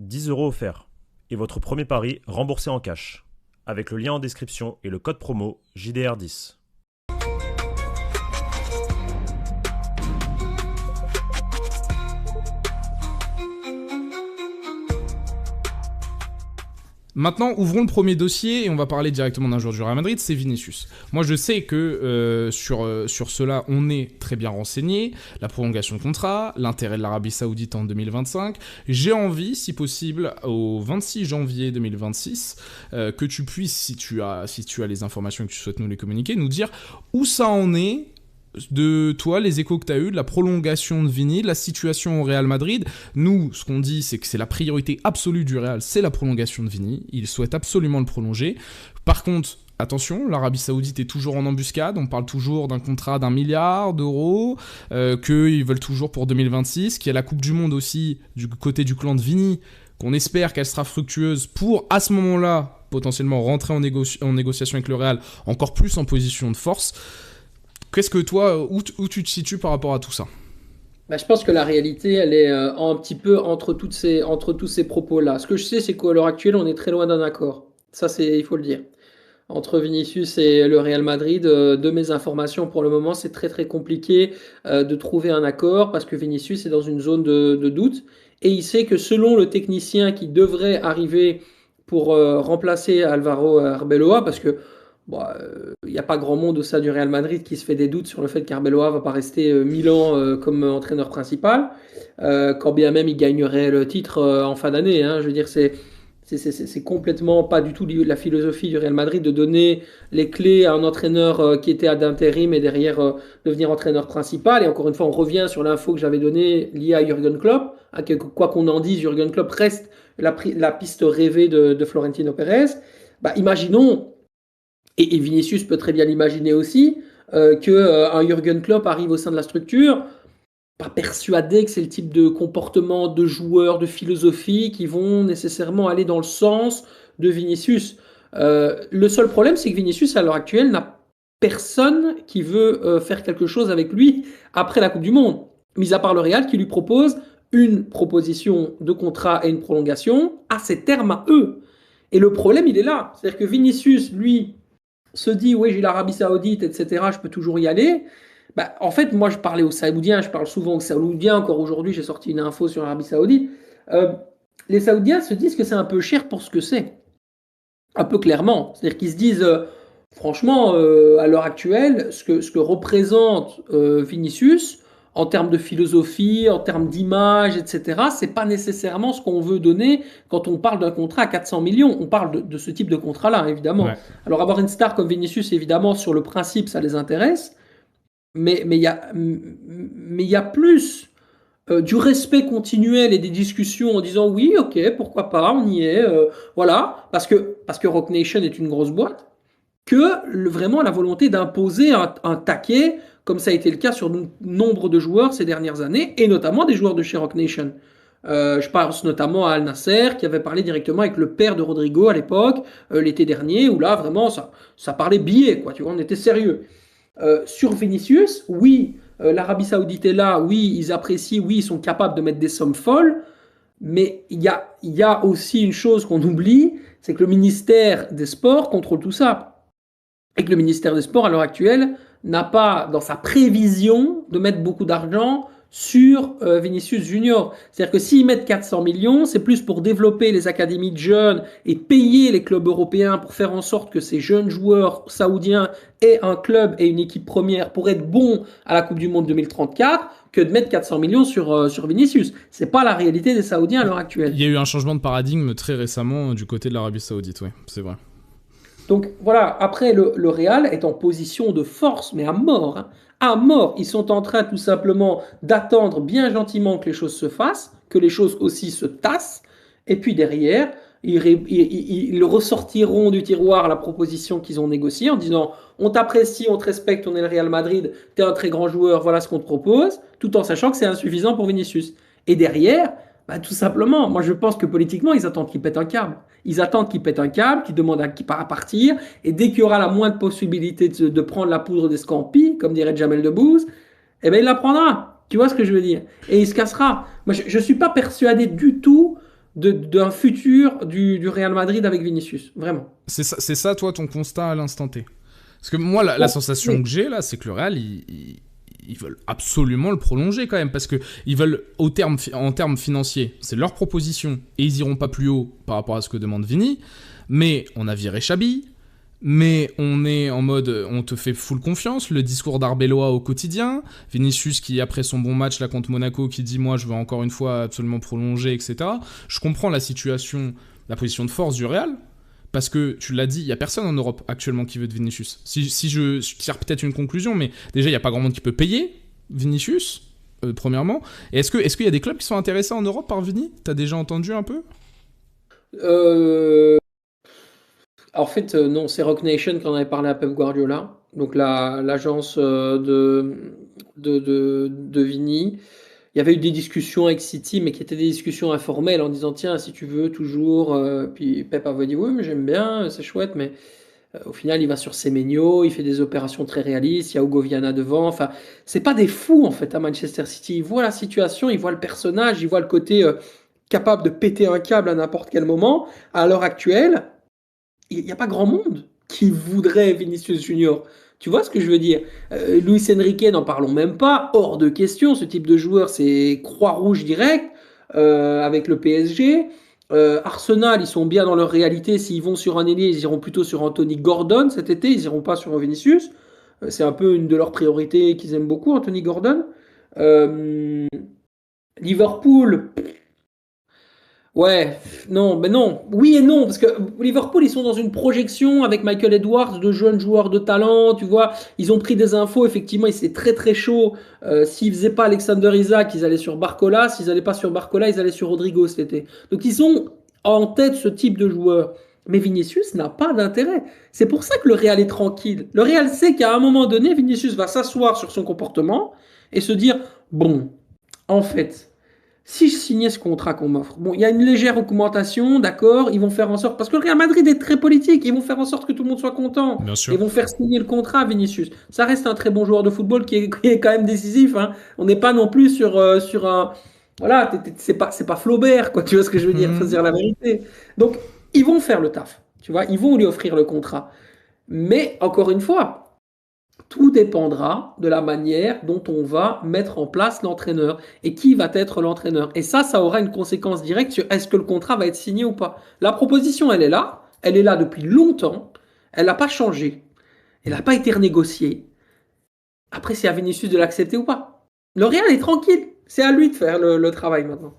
10 € offerts. Et votre premier pari remboursé en cash. Avec le lien en description et le code promo JDR10. Maintenant, ouvrons le premier dossier et on va parler directement d'un joueur du Real Madrid, c'est Vinicius. Moi, je sais que sur cela, on est très bien renseigné. La prolongation de contrat, l'intérêt de l'Arabie Saoudite en 2025. J'ai envie, si possible, au 26 janvier 2026, que tu puisses, si tu as les informations et que tu souhaites nous les communiquer, nous dire où ça en est de toi, les échos que tu as eu, de la prolongation de Vini, de la situation au Real Madrid. Nous, ce qu'on dit, c'est que c'est la priorité absolue du Real, c'est la prolongation de Vini. Ils souhaitent absolument le prolonger. Par contre, attention, l'Arabie Saoudite est toujours en embuscade. On parle toujours d'un contrat d'1 milliard d'euros, qu'ils veulent toujours pour 2026, qu'il y a la Coupe du Monde aussi du côté du clan de Vini, qu'on espère qu'elle sera fructueuse pour, à ce moment-là, potentiellement rentrer en négociation avec le Real, encore plus en position de force. Qu'est-ce que toi, où tu te situes par rapport à tout ça ? Je pense que la réalité, elle est un petit peu entre tous ces propos-là. Ce que je sais, c'est qu'à l'heure actuelle, on est très loin d'un accord. Ça, il faut le dire. Entre Vinicius et le Real Madrid, de mes informations, pour le moment, c'est très très compliqué de trouver un accord parce que Vinicius est dans une zone de doute. Et il sait que selon le technicien qui devrait arriver pour remplacer Alvaro Arbeloa, parce que il n'y a pas grand monde au sein du Real Madrid qui se fait des doutes sur le fait qu'Arbeloa va pas rester 1000 ans comme entraîneur principal, quand bien même il gagnerait le titre en fin d'année. Je veux dire, c'est complètement pas du tout la philosophie du Real Madrid de donner les clés à un entraîneur qui était à d'intérim et derrière devenir entraîneur principal. Et encore une fois, on revient sur l'info que j'avais donnée liée à Jürgen Klopp. Quoi qu'on en dise, Jürgen Klopp reste la piste rêvée de Florentino Pérez. Imaginons, et Vinicius peut très bien l'imaginer aussi, qu'un Jürgen Klopp arrive au sein de la structure, pas persuadé que c'est le type de comportement de joueurs, de philosophie qui vont nécessairement aller dans le sens de Vinicius. Le seul problème, c'est que Vinicius, à l'heure actuelle, n'a personne qui veut faire quelque chose avec lui après la Coupe du Monde, mis à part le Real qui lui propose une proposition de contrat et une prolongation à ses termes à eux. Et le problème, il est là. C'est-à-dire que Vinicius, lui, se dit oui, j'ai l'Arabie Saoudite, etc., je peux toujours y aller. En fait, moi je parlais aux Saoudiens, je parle souvent aux Saoudiens, encore aujourd'hui j'ai sorti une info sur l'Arabie Saoudite. Les Saoudiens se disent que c'est un peu cher pour ce que c'est, un peu clairement. C'est-à-dire qu'ils se disent, franchement, à l'heure actuelle, ce que représente Vinicius, en termes de philosophie, en termes d'image, etc., c'est pas nécessairement ce qu'on veut donner quand on parle d'un contrat à 400 millions. On parle de ce type de contrat-là, évidemment. Ouais. Alors avoir une star comme Vinicius, évidemment, sur le principe, ça les intéresse, mais il y a plus du respect continuel et des discussions en disant oui, ok, pourquoi pas, on y est, voilà, parce que Roc Nation est une grosse boîte, que vraiment la volonté d'imposer un taquet, comme ça a été le cas sur nombre de joueurs ces dernières années, et notamment des joueurs de chez Roc Nation. Je pense notamment à Al Nasser, qui avait parlé directement avec le père de Rodrigo à l'époque, l'été dernier, où là, vraiment, ça parlait billets, quoi, tu vois, on était sérieux. Sur Vinicius, oui, l'Arabie Saoudite est là, oui, ils apprécient, oui, ils sont capables de mettre des sommes folles, mais il y a aussi une chose qu'on oublie, c'est que le ministère des Sports contrôle tout ça. Et que le ministère des Sports, à l'heure actuelle, n'a pas dans sa prévision de mettre beaucoup d'argent sur Vinicius Junior. C'est-à-dire que s'ils mettent 400 millions, c'est plus pour développer les académies de jeunes et payer les clubs européens pour faire en sorte que ces jeunes joueurs saoudiens aient un club et une équipe première pour être bons à la Coupe du Monde 2034 que de mettre 400 millions sur Vinicius. C'est pas la réalité des Saoudiens à l'heure actuelle. Il y a eu un changement de paradigme très récemment du côté de l'Arabie Saoudite, oui, c'est vrai. Donc voilà, après le Real est en position de force, mais à mort. À mort, ils sont en train tout simplement d'attendre bien gentiment que les choses se fassent, que les choses aussi se tassent, et puis derrière, ils ressortiront du tiroir la proposition qu'ils ont négociée en disant on t'apprécie, on te respecte, on est le Real Madrid, t'es un très grand joueur, voilà ce qu'on te propose, tout en sachant que c'est insuffisant pour Vinicius. Et derrière, tout simplement, moi je pense que politiquement, ils attendent qu'il pète un câble. Ils attendent qu'il pète un câble, qu'il demande à partir, et dès qu'il y aura la moindre possibilité de prendre la poudre d'escampie, comme dirait Jamel Debbouze, eh ben il la prendra. Tu vois ce que je veux dire ? Et il se cassera. Moi, je ne suis pas persuadé du tout d'un futur du Real Madrid avec Vinicius. Vraiment. C'est ça, toi, ton constat à l'instant T. Parce que moi, la sensation que j'ai, là, c'est que le Real, ils veulent absolument le prolonger quand même, parce que ils veulent, en termes financiers, c'est leur proposition, et ils iront pas plus haut par rapport à ce que demande Vini, mais on a viré Xabi, mais on est en mode, on te fait full confiance, le discours d'Arbeloa au quotidien, Vinicius qui, après son bon match là contre Monaco, qui dit « moi, je veux encore une fois absolument prolonger », etc. Je comprends la situation, la position de force du Real, parce que, tu l'as dit, il n'y a personne en Europe actuellement qui veut de Vinicius. Si je tire peut-être une conclusion, mais déjà, il n'y a pas grand monde qui peut payer Vinicius, premièrement. Et est-ce qu'il y a des clubs qui sont intéressés en Europe par Vini ? T'as déjà entendu un peu ? En fait, non, c'est Rock Nation qui en avait parlé à Pep Guardiola, donc l'agence de Vini. Il y avait eu des discussions avec City, mais qui étaient des discussions informelles en disant tiens, si tu veux, toujours. Puis Pep avait dit oui, mais j'aime bien, c'est chouette, mais au final, il va sur Semenyo, il fait des opérations très réalistes, il y a Hugo Viana devant. Enfin, c'est pas des fous en fait à Manchester City. Ils voient la situation, ils voient le personnage, ils voient le côté capable de péter un câble à n'importe quel moment. À l'heure actuelle, il n'y a pas grand monde qui voudrait Vinicius Junior. Tu vois ce que je veux dire? Luis Enrique, n'en parlons même pas. Hors de question, ce type de joueur, c'est Croix-Rouge direct avec le PSG. Arsenal, ils sont bien dans leur réalité. S'ils vont sur un ailier, ils iront plutôt sur Anthony Gordon cet été. Ils iront pas sur Vinicius. C'est un peu une de leurs priorités qu'ils aiment beaucoup, Anthony Gordon. Euh, Liverpool, ouais, non, mais non, oui et non, parce que Liverpool, ils sont dans une projection avec Michael Edwards, de jeunes joueurs de talent, tu vois, ils ont pris des infos, effectivement, c'est très très chaud. S'ils faisaient pas Alexander Isak, ils allaient sur Barcola, s'ils allaient pas sur Barcola, ils allaient sur Rodrigo cet été. Donc ils ont en tête ce type de joueur. Mais Vinicius n'a pas d'intérêt. C'est pour ça que le Real est tranquille. Le Real sait qu'à un moment donné, Vinicius va s'asseoir sur son comportement et se dire, bon, en fait, si je signais ce contrat qu'on m'offre, bon, il y a une légère augmentation, d'accord, ils vont faire en sorte, parce que le Real Madrid est très politique, ils vont faire en sorte que tout le monde soit content. Bien sûr. Ils vont faire signer le contrat à Vinicius. Ça reste un très bon joueur de football qui est quand même décisif. Hein. On n'est pas non plus sur un... Voilà, c'est pas Flaubert, quoi, tu vois ce que je veux dire, faut se dire la vérité. Donc, ils vont faire le taf, tu vois, ils vont lui offrir le contrat. Mais, encore une fois, tout dépendra de la manière dont on va mettre en place l'entraîneur et qui va être l'entraîneur. Et ça aura une conséquence directe sur est-ce que le contrat va être signé ou pas. La proposition, elle est là depuis longtemps, elle n'a pas changé, elle n'a pas été renégociée. Après, c'est à Vinicius de l'accepter ou pas. Le Real est tranquille, c'est à lui de faire le travail maintenant.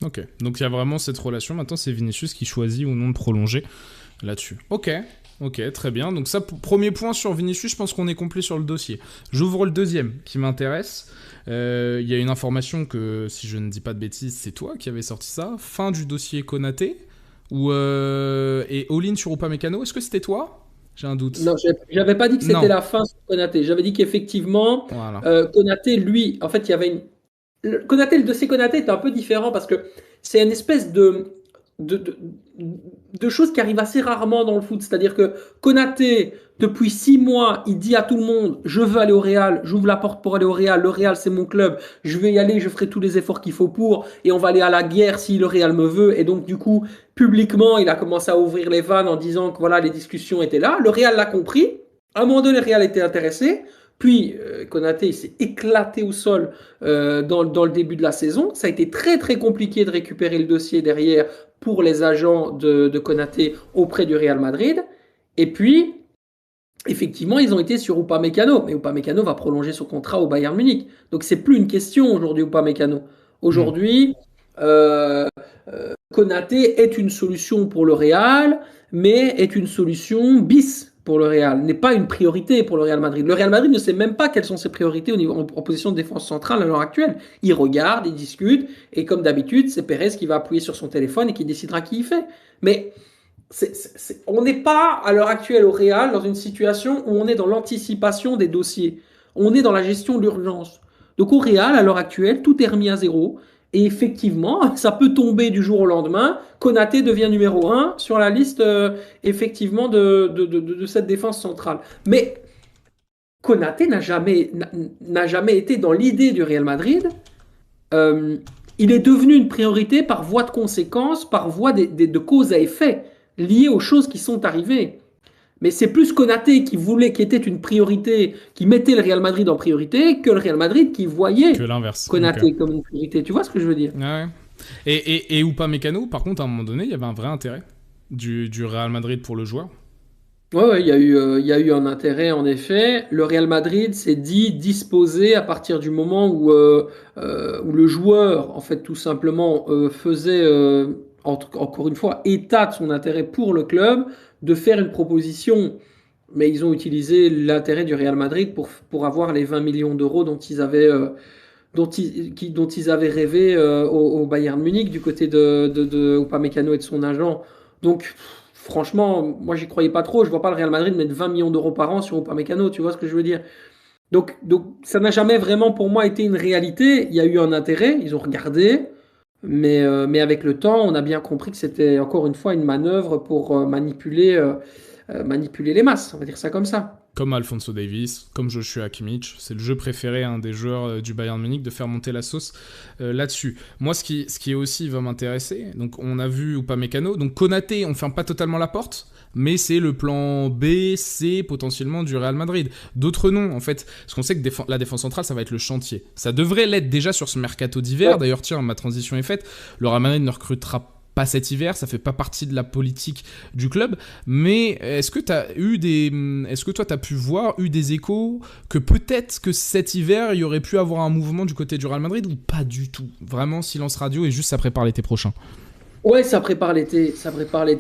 Ok, donc il y a vraiment cette relation, maintenant c'est Vinicius qui choisit ou non de prolonger là-dessus. Ok, très bien. Donc ça, premier point sur Vinicius, je pense qu'on est complet sur le dossier. J'ouvre le deuxième qui m'intéresse. Il y a une information que, si je ne dis pas de bêtises, c'est toi qui avais sorti ça. Fin du dossier Konaté et all-in sur Upamecano. Est-ce que c'était toi ? J'ai un doute. Non, j'avais pas dit que c'était Non. la fin sur Konaté. J'avais dit qu'effectivement, Voilà. Konaté, lui, en fait, il y avait Konaté, le dossier Konaté est un peu différent parce que c'est une espèce de, de, de choses qui arrivent assez rarement dans le foot. C'est-à-dire que Konaté, depuis 6 mois, il dit à tout le monde, je veux aller au Real, j'ouvre la porte pour aller au Real, le Real c'est mon club, je vais y aller, je ferai tous les efforts qu'il faut pour, et on va aller à la guerre si le Real me veut. Et donc du coup, publiquement, il a commencé à ouvrir les vannes en disant que voilà, les discussions étaient là. Le Real l'a compris. À un moment donné, le Real était intéressé. Puis Konaté, il s'est éclaté au sol dans le début de la saison. Ça a été très très compliqué de récupérer le dossier derrière pour les agents de Konaté auprès du Real Madrid. Et puis, effectivement, ils ont été sur Upamecano. Mais Upamecano va prolonger son contrat au Bayern Munich. Donc c'est plus une question aujourd'hui, Upamecano. Aujourd'hui, Konaté est une solution pour le Real, mais est une solution bis pour le Real, n'est pas une priorité pour le Real Madrid. Le Real Madrid ne sait même pas quelles sont ses priorités en position de défense centrale à l'heure actuelle. Il regarde, il discute, et comme d'habitude, c'est Pérez qui va appuyer sur son téléphone et qui décidera qui il fait. Mais on n'est pas à l'heure actuelle au Real dans une situation où on est dans l'anticipation des dossiers. On est dans la gestion de l'urgence. Donc au Real, à l'heure actuelle, tout est remis à zéro. Et effectivement, ça peut tomber du jour au lendemain. Konaté devient numéro 1 sur la liste effectivement de cette défense centrale. Mais Konaté n'a jamais été dans l'idée du Real Madrid il est devenu une priorité par voie de conséquence, par voie de cause à effet, liées aux choses qui sont arrivées. Mais c'est plus Konaté qui était une priorité, qui mettait le Real Madrid en priorité, que le Real Madrid qui voyait Que l'inverse. Konaté Okay. comme une priorité. Tu vois ce que je veux dire? Ouais. Et Upamecano, par contre, à un moment donné, il y avait un vrai intérêt du Real Madrid pour le joueur. Ouais, il y a eu un intérêt en effet. Le Real Madrid s'est dit disposé à partir du moment où le joueur, en fait, tout simplement faisait, encore une fois, état de son intérêt pour le club, de faire une proposition. Mais ils ont utilisé l'intérêt du Real Madrid pour avoir les 20 millions d'euros dont ils avaient, dont ils avaient rêvé au Bayern Munich du côté de Upamecano et de son agent. Donc, franchement, moi, j'y croyais pas trop. Je vois pas le Real Madrid mettre 20 millions d'euros par an sur Upamecano. Tu vois ce que je veux dire? Donc, ça n'a jamais vraiment pour moi été une réalité. Il y a eu un intérêt. Ils ont regardé. Mais avec le temps, on a bien compris que c'était encore une fois une manœuvre pour manipuler les masses. On va dire ça comme ça. Comme Alphonso Davies, comme Joshua Kimmich. C'est le jeu préféré des joueurs du Bayern Munich de faire monter la sauce là-dessus. Moi, ce qui aussi va m'intéresser, donc on a vu Upamecano, donc Konaté, on ferme pas totalement la porte, mais c'est le plan B, C potentiellement du Real Madrid. D'autres noms, en fait, parce qu'on sait que la défense centrale, ça va être le chantier. Ça devrait l'être déjà sur ce mercato d'hiver. Ouais. D'ailleurs, tiens, ma transition est faite. Le Real Madrid ne recrutera pas cet hiver, ça fait pas partie de la politique du club, mais est-ce que toi t'as pu voir, eu des échos que peut-être que cet hiver il y aurait pu avoir un mouvement du côté du Real Madrid ou pas du tout? Vraiment silence radio et juste ça prépare l'été prochain. Ouais, ça prépare l'été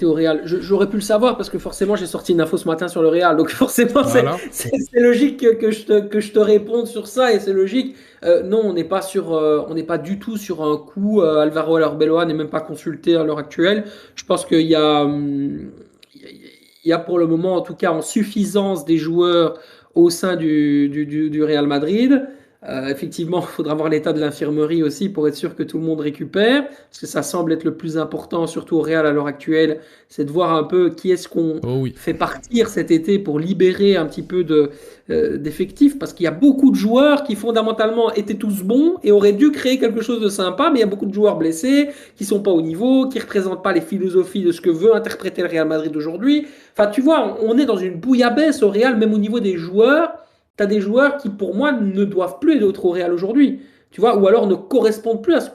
au Real. J'aurais pu le savoir parce que forcément j'ai sorti une info ce matin sur le Real, donc forcément Voilà. c'est logique que je te réponde sur ça et c'est logique. Non, on n'est pas du tout sur un coup. Alvaro Arbeloa n'est même pas consulté à l'heure actuelle. Je pense qu'il y a pour le moment en tout cas en suffisance des joueurs au sein du Real Madrid. Effectivement, il faudra voir l'état de l'infirmerie aussi pour être sûr que tout le monde récupère, parce que ça semble être le plus important, surtout au Real à l'heure actuelle, c'est de voir un peu qui est-ce qu'on fait partir cet été pour libérer un petit peu d'effectifs, parce qu'il y a beaucoup de joueurs qui fondamentalement étaient tous bons et auraient dû créer quelque chose de sympa, mais il y a beaucoup de joueurs blessés, qui sont pas au niveau, qui représentent pas les philosophies de ce que veut interpréter le Real Madrid aujourd'hui. Enfin, tu vois, on est dans une bouillabaisse au Real, même au niveau des joueurs. Tu as des joueurs qui, pour moi, ne doivent plus être au Real aujourd'hui. Tu vois, ou alors ne correspondent plus à ce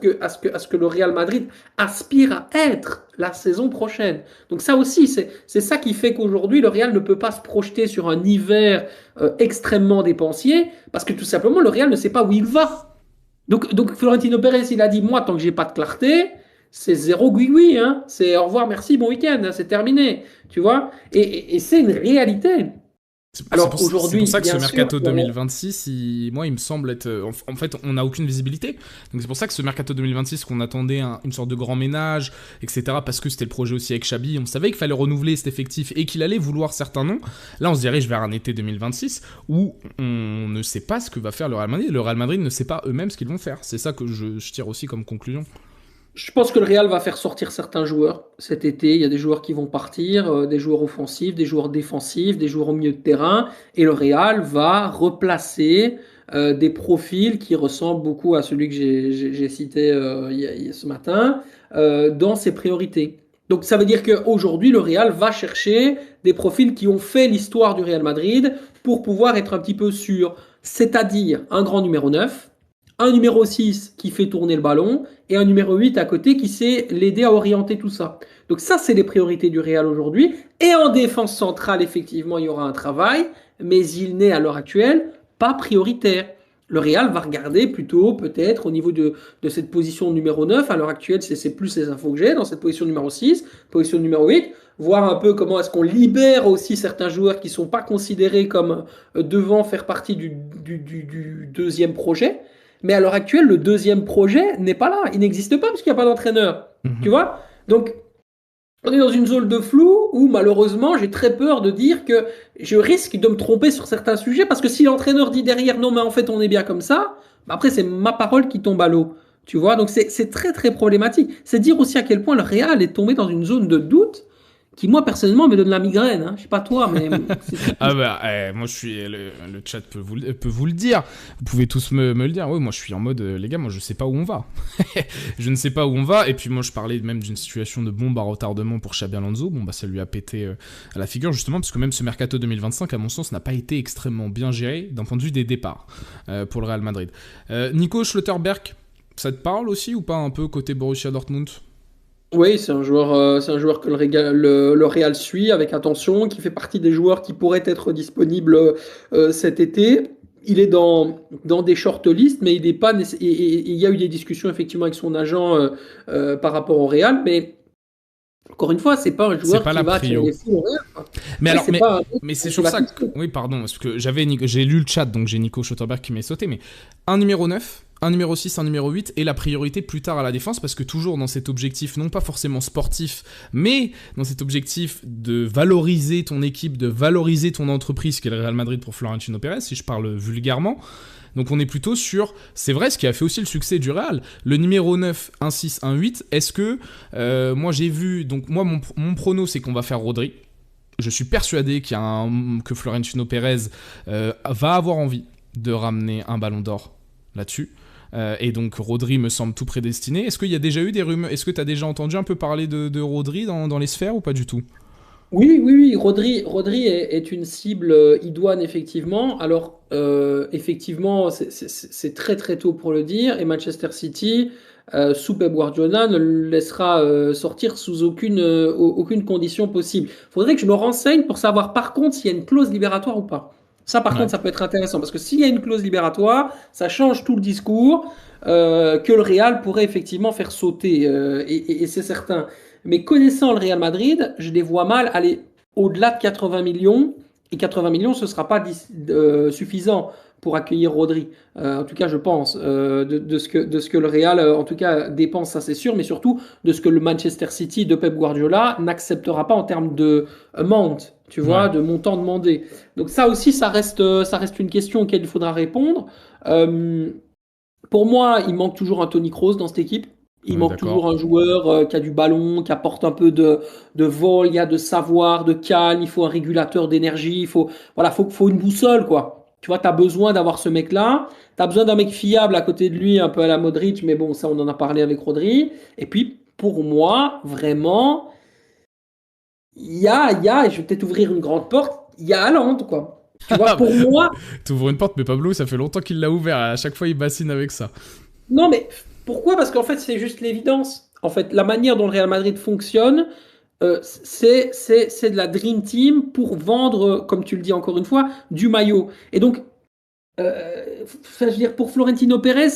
que le Real Madrid aspire à être la saison prochaine. Donc ça aussi, c'est ça qui fait qu'aujourd'hui, le Real ne peut pas se projeter sur un hiver extrêmement dépensier, parce que tout simplement, le Real ne sait pas où il va. Donc Florentino Pérez, il a dit, moi, tant que j'ai pas de clarté, c'est zéro oui-oui. Hein. C'est au revoir, merci, bon week-end, hein, c'est terminé. Tu vois, et c'est une réalité. Alors aujourd'hui, c'est pour ça que ce mercato sûr, 2026, il me semble être... En fait, on n'a aucune visibilité. Donc c'est pour ça que ce mercato 2026, qu'on attendait une sorte de grand ménage, etc., parce que c'était le projet aussi avec Xabi, on savait qu'il fallait renouveler cet effectif et qu'il allait vouloir certains noms. Là, on se dirige vers un été 2026 où on ne sait pas ce que va faire le Real Madrid. Le Real Madrid ne sait pas eux-mêmes ce qu'ils vont faire. C'est ça que je tire aussi comme conclusion. Je pense que le Real va faire sortir certains joueurs cet été. Il y a des joueurs qui vont partir, des joueurs offensifs, des joueurs défensifs, des joueurs au milieu de terrain. Et le Real va replacer des profils qui ressemblent beaucoup à celui que j'ai cité ce matin dans ses priorités. Donc ça veut dire qu'aujourd'hui, le Real va chercher des profils qui ont fait l'histoire du Real Madrid pour pouvoir être un petit peu sûr. C'est-à-dire un grand numéro 9, un numéro 6 qui fait tourner le ballon et un numéro 8 à côté qui sait l'aider à orienter tout ça. Donc ça, c'est les priorités du Real aujourd'hui. Et en défense centrale, effectivement, il y aura un travail, mais il n'est à l'heure actuelle pas prioritaire. Le Real va regarder plutôt peut-être au niveau de cette position numéro 9. À l'heure actuelle, c'est plus les infos que j'ai dans cette position numéro 6, position numéro 8. Voir un peu comment est-ce qu'on libère aussi certains joueurs qui ne sont pas considérés comme devant faire partie du deuxième projet. Mais à l'heure actuelle, le deuxième projet n'est pas là. Il n'existe pas parce qu'il n'y a pas d'entraîneur. Tu vois? Donc, on est dans une zone de flou où, malheureusement, j'ai très peur de dire que je risque de me tromper sur certains sujets parce que si l'entraîneur dit derrière, non, mais en fait, on est bien comme ça, bah après, c'est ma parole qui tombe à l'eau. Tu vois? Donc, c'est très, très problématique. C'est dire aussi à quel point le Real est tombé dans une zone de doute qui moi personnellement me donne la migraine. Hein. Je sais pas toi, mais ah bah moi je suis le chat peut vous le dire. Vous pouvez tous me le dire. Oui, moi je suis en mode les gars, moi je sais pas où on va. Je ne sais pas où on va. Et puis moi je parlais même d'une situation de bombe à retardement pour Xabi Alonso. Bon bah ça lui a pété à la figure justement parce que même ce mercato 2025 à mon sens n'a pas été extrêmement bien géré d'un point de vue des départs pour le Real Madrid. Nico Schlotterberg, ça te parle aussi ou pas un peu côté Borussia Dortmund? Oui, c'est un joueur que le Real suit avec attention, qui fait partie des joueurs qui pourraient être disponibles cet été. Il est dans des shortlists, mais il n'est pas. Il y a eu des discussions effectivement avec son agent par rapport au Real, mais encore une fois, c'est pas un joueur pas qui la va attirer prio. les fous au Real. Mais Oui, alors, mais c'est sur ça que... Oui, pardon, parce que j'ai lu le chat, donc j'ai Nico Schlotterberg qui m'est sauté, mais un numéro 9, un numéro 6, un numéro 8, et la priorité plus tard à la défense, parce que toujours dans cet objectif, non pas forcément sportif, mais dans cet objectif de valoriser ton équipe, de valoriser ton entreprise, qui est le Real Madrid pour Florentino Pérez, si je parle vulgairement. Donc on est plutôt sur, c'est vrai, ce qui a fait aussi le succès du Real. Le numéro 9, 1, 6, 1, 8, est-ce que, moi j'ai vu, donc moi mon prono c'est qu'on va faire Rodri. Je suis persuadé que Florentino Pérez va avoir envie de ramener un ballon d'or là-dessus. Et donc Rodri me semble tout prédestiné. Est-ce qu'il y a déjà eu des rumeurs? Est-ce que tu as déjà entendu un peu parler de Rodri dans les sphères ou pas du tout? Oui. Rodri est une cible idoine, effectivement. Alors, effectivement, c'est très très tôt pour le dire. Et Manchester City, sous Pep Guardiola, ne le laissera sortir sous aucune condition possible. Il faudrait que je me renseigne pour savoir par contre s'il y a une clause libératoire ou pas. Ça, par contre, ça peut être intéressant. Parce que s'il y a une clause libératoire, ça change tout le discours que le Real pourrait effectivement faire sauter. Et c'est certain. Mais connaissant le Real Madrid, je les vois mal aller au-delà de 80 millions. Et 80 millions, ce ne sera pas suffisant pour accueillir Rodri. En tout cas, je pense. De ce que le Real, en tout cas, dépense, ça c'est sûr. Mais surtout, de ce que le Manchester City de Pep Guardiola n'acceptera pas en termes de amount, tu vois, de montant demandé. Donc ça aussi, ça reste une question auquel il faudra répondre. Pour moi, il manque toujours un Toni Kroos dans cette équipe. Il manque toujours un joueur qui a du ballon, qui apporte un peu de vol, il y a de savoir, de calme, il faut un régulateur d'énergie, il faut une boussole, quoi. Tu vois, tu as besoin d'avoir ce mec-là, tu as besoin d'un mec fiable à côté de lui, un peu à la Modric, mais bon, ça on en a parlé avec Rodri. Et puis, pour moi, vraiment, il y a, et je vais peut-être ouvrir une grande porte, il y a Haaland, quoi. Tu vois, pour moi... T'ouvres une porte, mais Pablo, ça fait longtemps qu'il l'a ouvert, à chaque fois il bassine avec ça. Non, mais... Pourquoi? Parce qu'en fait, c'est juste l'évidence. En fait, la manière dont le Real Madrid fonctionne, c'est de la Dream Team pour vendre, comme tu le dis encore une fois, du maillot. Et donc, je veux dire, pour Florentino Pérez,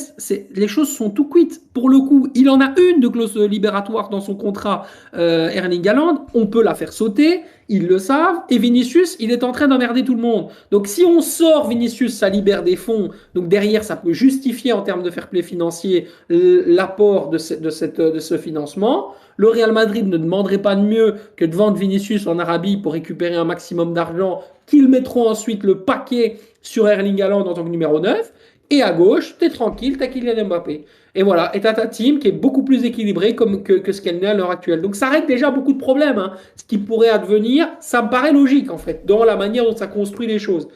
les choses sont tout cuites. Pour le coup, il en a une de clause libératoire dans son contrat, Erling Haaland. On peut la faire sauter, ils le savent. Et Vinicius, il est en train d'emmerder tout le monde. Donc, si on sort Vinicius, ça libère des fonds. Donc, derrière, ça peut justifier en termes de fair play financier l'apport de ce financement. Le Real Madrid ne demanderait pas de mieux que de vendre Vinicius en Arabie pour récupérer un maximum d'argent, qu'ils mettront ensuite le paquet sur Erling Haaland en tant que numéro 9. Et à gauche, t'es tranquille, t'as Kylian Mbappé. Et voilà, et t'as ta team qui est beaucoup plus équilibrée que ce qu'elle n'est à l'heure actuelle. Donc ça règle déjà beaucoup de problèmes. Hein. Ce qui pourrait advenir, ça me paraît logique en fait, dans la manière dont ça construit les choses.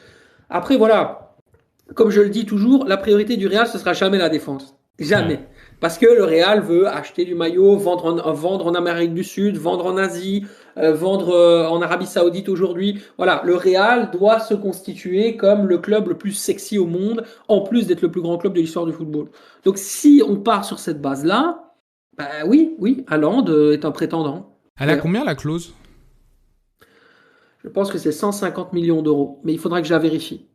Après voilà, comme je le dis toujours, la priorité du Real, ce sera jamais la défense. Jamais. Ouais. Parce que le Real veut acheter du maillot, vendre en Amérique du Sud, vendre en Asie, vendre en Arabie Saoudite aujourd'hui. Voilà, le Real doit se constituer comme le club le plus sexy au monde, en plus d'être le plus grand club de l'histoire du football. Donc si on part sur cette base-là, bah oui, Haaland est un prétendant. Elle a combien la clause? Je pense que c'est 150 millions d'euros, mais il faudra que je la vérifie.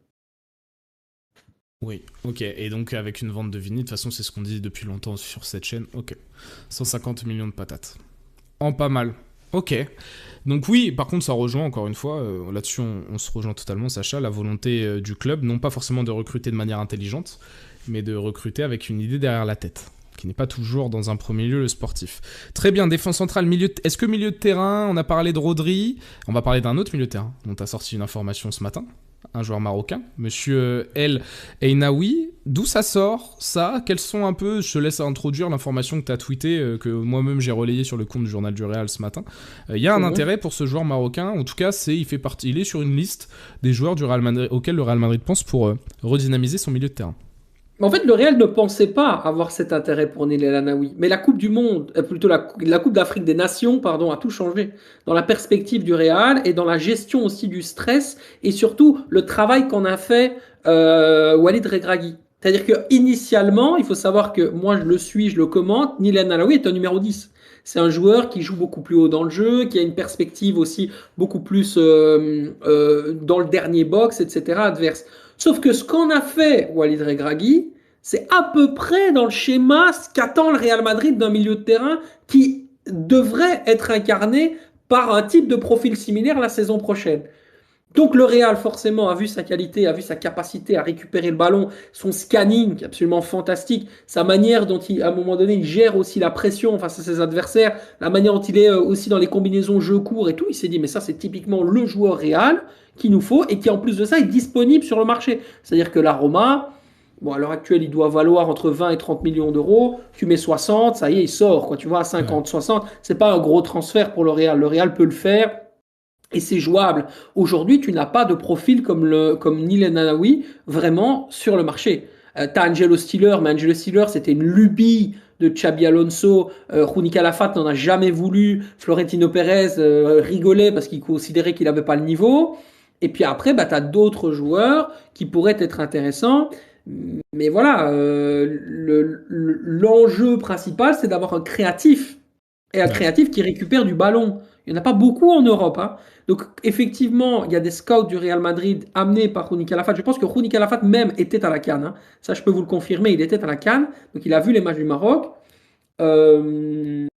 Oui, ok. Et donc avec une vente de Vini, de toute façon c'est ce qu'on dit depuis longtemps sur cette chaîne. Ok. 150 millions de patates. En pas mal. Ok. Donc oui, par contre ça rejoint encore une fois, là-dessus on se rejoint totalement Sacha, la volonté du club, non pas forcément de recruter de manière intelligente, mais de recruter avec une idée derrière la tête, qui n'est pas toujours dans un premier lieu le sportif. Très bien, défense centrale, est-ce que milieu de terrain, on a parlé de Rodri, on va parler d'un autre milieu de terrain, dont tu as sorti une information ce matin. un joueur marocain, monsieur El Einaoui. D'où ça sort, ça? Quels sont un peu, je te laisse introduire l'information que tu as tweetée, que moi-même j'ai relayée sur le compte du Journal du Real ce matin. Il y a un intérêt pour ce joueur marocain, en tout cas, il est sur une liste des joueurs du Real Madrid, auxquels le Real Madrid pense pour redynamiser son milieu de terrain. En fait, le Real ne pensait pas avoir cet intérêt pour Neil El Anaoui. Mais la Coupe du Monde, plutôt la Coupe d'Afrique des Nations, pardon, a tout changé. Dans la perspective du Real et dans la gestion aussi du stress et surtout le travail qu'en a fait Walid Regragui. C'est-à-dire que initialement, il faut savoir que moi je le suis, je le commente, Neil El Anaoui est un numéro 10. C'est un joueur qui joue beaucoup plus haut dans le jeu, qui a une perspective aussi beaucoup plus dans le dernier box, etc. adverse. Sauf que ce qu'en a fait Walid Regragui, c'est à peu près dans le schéma ce qu'attend le Real Madrid d'un milieu de terrain qui devrait être incarné par un type de profil similaire la saison prochaine. Donc le Real forcément a vu sa qualité, a vu sa capacité à récupérer le ballon, son scanning absolument fantastique, sa manière dont à un moment donné il gère aussi la pression face à ses adversaires, la manière dont il est aussi dans les combinaisons jeu court et tout, il s'est dit mais ça c'est typiquement le joueur Real qu'il nous faut et qui en plus de ça est disponible sur le marché. C'est-à-dire que la Roma, bon à l'heure actuelle il doit valoir entre 20 et 30 millions d'euros, tu mets 60, ça y est il sort quoi, tu vois à 50, 60, c'est pas un gros transfert pour le Real peut le faire. Et c'est jouable. Aujourd'hui, tu n'as pas de profil comme Neil El Anaoui vraiment sur le marché. T'as Angelo Stiller, mais Angelo Stiller, c'était une lubie de Xabi Alonso. Juni Calafat n'en a jamais voulu. Florentino Pérez rigolait parce qu'il considérait qu'il n'avait pas le niveau. Et puis après, bah, tu as d'autres joueurs qui pourraient être intéressants. Mais voilà, l'enjeu principal, c'est d'avoir un créatif. Et un créatif qui récupère du ballon. Il n'y en a pas beaucoup en Europe. Hein. Donc, effectivement, il y a des scouts du Real Madrid amenés par Juni Calafat. Je pense que Juni Calafat même était à la CAN. Hein. Ça, je peux vous le confirmer. Il était à la CAN. Donc, il a vu les matchs du Maroc. Il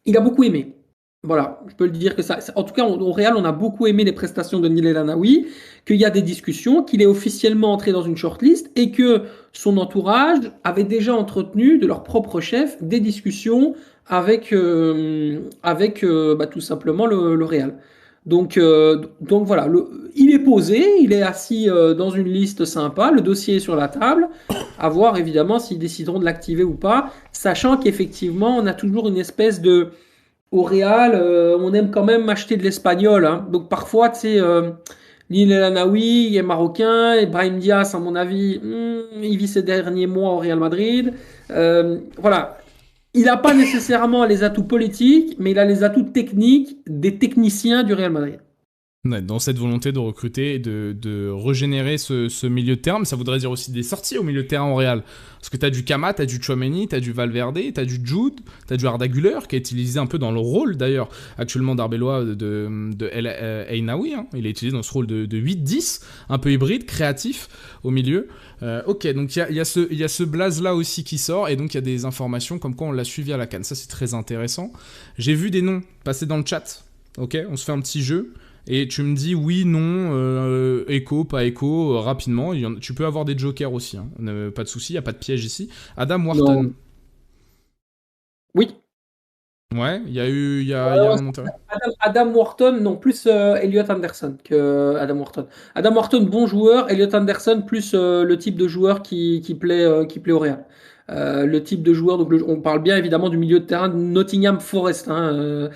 a beaucoup aimé. Voilà, je peux le dire que ça. En tout cas, au Real, on a beaucoup aimé les prestations de Neil El Anaoui, qu'il y a des discussions, qu'il est officiellement entré dans une shortlist et que son entourage avait déjà entretenu de leur propre chef des discussions avec tout simplement le Real. Donc voilà, il est posé, il est assis dans une liste sympa, le dossier est sur la table, à voir évidemment s'ils décideront de l'activer ou pas, sachant qu'effectivement on a toujours une espèce de... Au Real, on aime quand même acheter de l'espagnol. Hein. Donc parfois, tu sais, Neil El Anaoui, il est marocain, et Brahim Diaz, à mon avis, il vit ses derniers mois au Real Madrid. Voilà. Il n'a pas nécessairement les atouts politiques, mais il a les atouts techniques des techniciens du Real Madrid. Ouais, dans cette volonté de recruter et de régénérer ce milieu de terrain, mais ça voudrait dire aussi des sorties au milieu de terrain au Real. Parce que t'as du Kama, t'as du Tchouaméni, t'as du Valverde, t'as du Jude, t'as du Arda Güler, qui est utilisé un peu dans le rôle d'ailleurs actuellement d'Arbelois de El Einaoui. Hein. Il est utilisé dans ce rôle de 8-10, un peu hybride, créatif au milieu. Ok, donc il y a ce blaze-là aussi qui sort, et donc il y a des informations comme quoi on l'a suivi à la CAN. Ça, c'est très intéressant. J'ai vu des noms passer dans le chat. Ok, on se fait un petit jeu. Et tu me dis oui, non, écho, pas écho, rapidement. Tu peux avoir des jokers aussi, hein. Pas de souci, il n'y a pas de piège ici. Adam Wharton. Non. Oui. Ouais, il y a un intérêt. Adam Wharton, non, plus Elliot Anderson que Adam Wharton. Adam Wharton, bon joueur. Elliot Anderson, plus le type de joueur qui plaît au Real. Le type de joueur, donc on parle bien évidemment du milieu de terrain de Nottingham Forest, hein,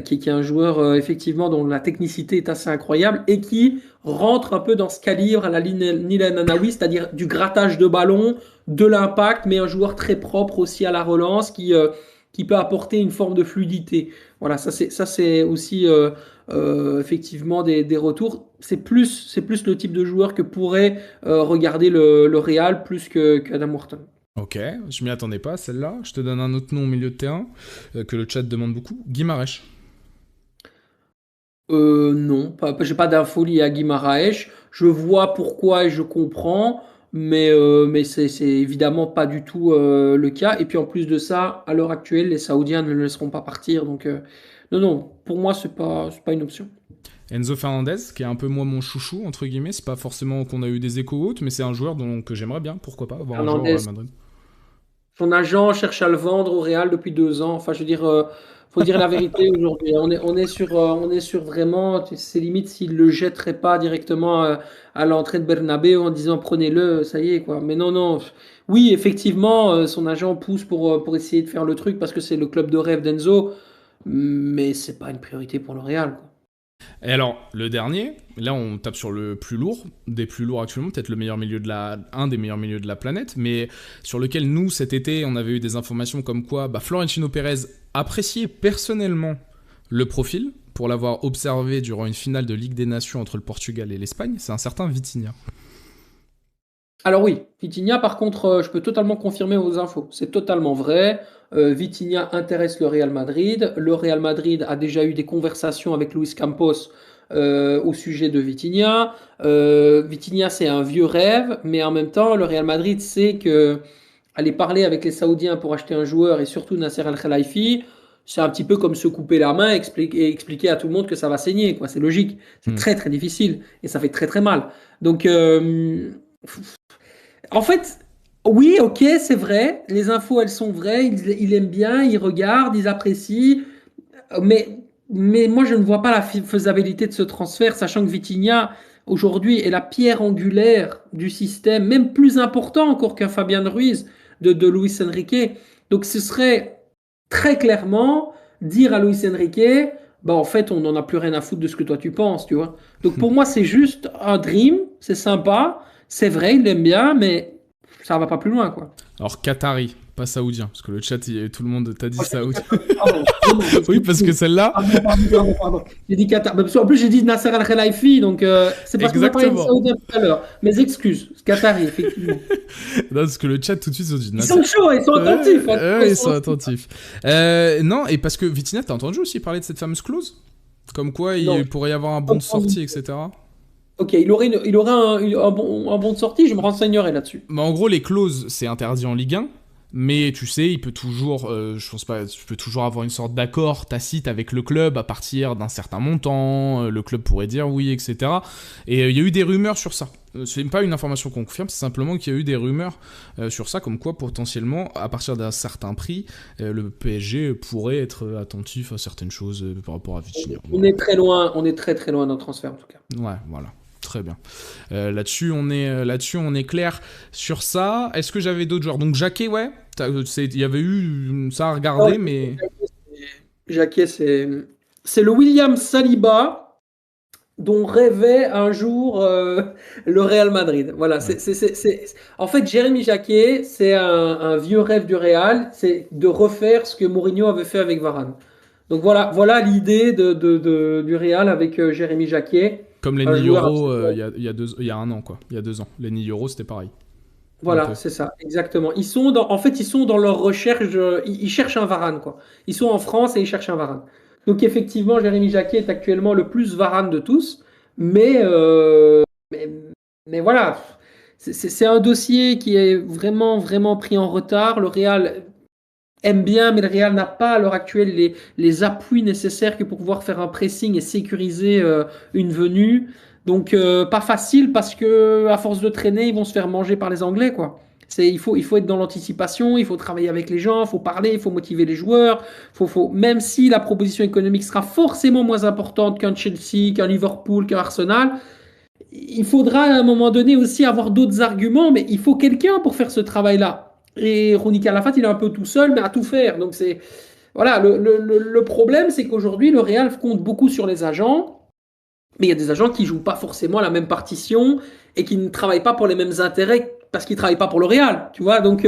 qui est un joueur effectivement dont la technicité est assez incroyable et qui rentre un peu dans ce calibre à la Neil El Anaoui, c'est-à-dire du grattage de ballon, de l'impact, mais un joueur très propre aussi à la relance qui peut apporter une forme de fluidité. Voilà, ça c'est aussi effectivement des retours. C'est plus le type de joueur que pourrait regarder le Real plus qu'Adam Wharton. Ok, je m'y attendais pas, celle-là. Je te donne un autre nom au milieu de terrain que le chat demande beaucoup. Guimaraes. Non, j'ai pas d'infos liées à Guimaraes. Je vois pourquoi et je comprends, mais c'est évidemment pas du tout le cas. Et puis en plus de ça, à l'heure actuelle, les Saoudiens ne le laisseront pas partir. Donc non, pour moi, c'est pas une option. Enzo Fernandez, qui est un peu moi mon chouchou, entre guillemets. C'est pas forcément qu'on a eu des échos hautes, mais c'est un joueur que j'aimerais bien, pourquoi pas, avoir un joueur au Real Madrid. Son agent cherche à le vendre au Real depuis 2 ans. Enfin, je veux dire, Faut dire la vérité aujourd'hui. On est sur vraiment, c'est limite s'il le jetterait pas directement à l'entrée de Bernabeu en disant prenez-le, ça y est quoi. Mais non, non. Oui, effectivement, son agent pousse pour essayer de faire le truc parce que c'est le club de rêve d'Enzo, mais c'est pas une priorité pour le Real, quoi. Et alors, le dernier, là on tape sur le plus lourd, des plus lourds actuellement, peut-être un des meilleurs milieux de la planète, mais sur lequel nous, cet été, on avait eu des informations comme quoi Florentino Pérez appréciait personnellement le profil, pour l'avoir observé durant une finale de Ligue des Nations entre le Portugal et l'Espagne, c'est un certain Vitinha. Alors oui, Vitinha, par contre, je peux totalement confirmer vos infos. C'est totalement vrai. Vitinha intéresse le Real Madrid. Le Real Madrid a déjà eu des conversations avec Luis Campos au sujet de Vitinha. Vitinha, c'est un vieux rêve, mais en même temps, le Real Madrid sait que aller parler avec les Saoudiens pour acheter un joueur et surtout Nasser Al-Khelaifi, c'est un petit peu comme se couper la main et expliquer à tout le monde que ça va saigner, quoi. C'est logique. C'est très très difficile et ça fait très très mal. Donc en fait, oui, ok, c'est vrai. Les infos, elles sont vraies. Ils aiment bien, ils regardent, ils apprécient. Mais moi, je ne vois pas la faisabilité de ce transfert, sachant que Vitinha, aujourd'hui, est la pierre angulaire du système, même plus important encore qu'un Fabian Ruiz de Luis Enrique. Donc, ce serait très clairement dire à Luis Enrique, bah, en fait, on n'en a plus rien à foutre de ce que toi tu penses, tu vois. Donc, pour moi, c'est juste un dream, c'est sympa, c'est vrai, il l'aime bien, mais ça va pas plus loin, quoi. Alors, Qatari, pas saoudien, parce que le chat, tout le monde t'a dit saoudien. Pardon, Oui, parce que celle-là. Pardon. J'ai dit Qatar. En plus, j'ai dit Nasser Al-Khelaifi, donc c'est parce que vous avez parlé de Saoudien tout à l'heure. Mes excuses, Qatari, effectivement. Non, parce que le chat, tout de suite, ils ont dit Ils sont chauds, ils sont attentifs. Ils sont attentifs. Non, et parce que Vitinha, t'as entendu aussi parler de cette fameuse clause ? Comme quoi, il pourrait y avoir un bon de sortie, etc. Ok, il aurait un bon de sortie, je me renseignerai là-dessus. Mais en gros, les clauses, c'est interdit en Ligue 1. Mais tu sais, il peut toujours, je pense pas, tu peux toujours avoir une sorte d'accord tacite avec le club à partir d'un certain montant. Le club pourrait dire oui, etc. Et il y a eu des rumeurs sur ça. C'est pas une information qu'on confirme, c'est simplement qu'il y a eu des rumeurs sur ça, comme quoi potentiellement, à partir d'un certain prix, le PSG pourrait être attentif à certaines choses par rapport à Vitinha. On est très loin, on est très très loin d'un transfert en tout cas. Ouais, voilà. Très bien. Là-dessus, on est clair sur ça. Est-ce que j'avais d'autres joueurs ? Donc Jacquet, ouais. Il y avait eu ça à regarder, mais... Jacquet, c'est le William Saliba dont rêvait un jour le Real Madrid. Voilà. Ouais. En fait, Jérémy Jacquet, c'est un vieux rêve du Real, c'est de refaire ce que Mourinho avait fait avec Varane. Donc voilà l'idée du Real avec Jérémy Jacquet. Comme Lenny Yoro il y a un an, quoi. Il y a 2 ans. Lenny Yoro, c'était pareil. Voilà, c'est ça, exactement. Ils sont dans leur recherche, ils cherchent un Varane, quoi. Ils sont en France et ils cherchent un Varane. Donc effectivement, Jérémy Jacquet est actuellement le plus Varane de tous, mais voilà, c'est un dossier qui est vraiment, vraiment pris en retard. Le Real aime bien, mais le Real n'a pas à l'heure actuelle les appuis nécessaires pour pouvoir faire un pressing et sécuriser une venue. Donc pas facile parce que à force de traîner, ils vont se faire manger par les Anglais, quoi. Il faut être dans l'anticipation, il faut travailler avec les gens, il faut parler, il faut motiver les joueurs. Même si la proposition économique sera forcément moins importante qu'un Chelsea, qu'un Liverpool, qu'un Arsenal, il faudra à un moment donné aussi avoir d'autres arguments, mais il faut quelqu'un pour faire ce travail-là. Et Ronny Calafat, il est un peu tout seul, mais à tout faire. Donc voilà, le problème, c'est qu'aujourd'hui, le Real compte beaucoup sur les agents, mais il y a des agents qui jouent pas forcément la même partition et qui ne travaillent pas pour les mêmes intérêts parce qu'ils travaillent pas pour le Real, tu vois. Donc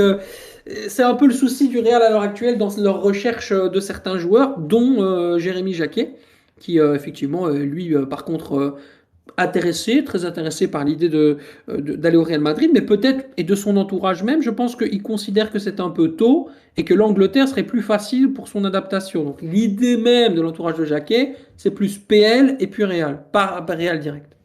c'est un peu le souci du Real à l'heure actuelle dans leur recherche de certains joueurs, dont Jérémy Jacquet, qui effectivement, lui, par contre, très intéressé par l'idée d'aller au Real Madrid, mais peut-être, et de son entourage même, je pense qu'il considère que c'est un peu tôt et que l'Angleterre serait plus facile pour son adaptation. Donc l'idée même de l'entourage de Jacquet, c'est plus PL et puis Real, pas Real direct.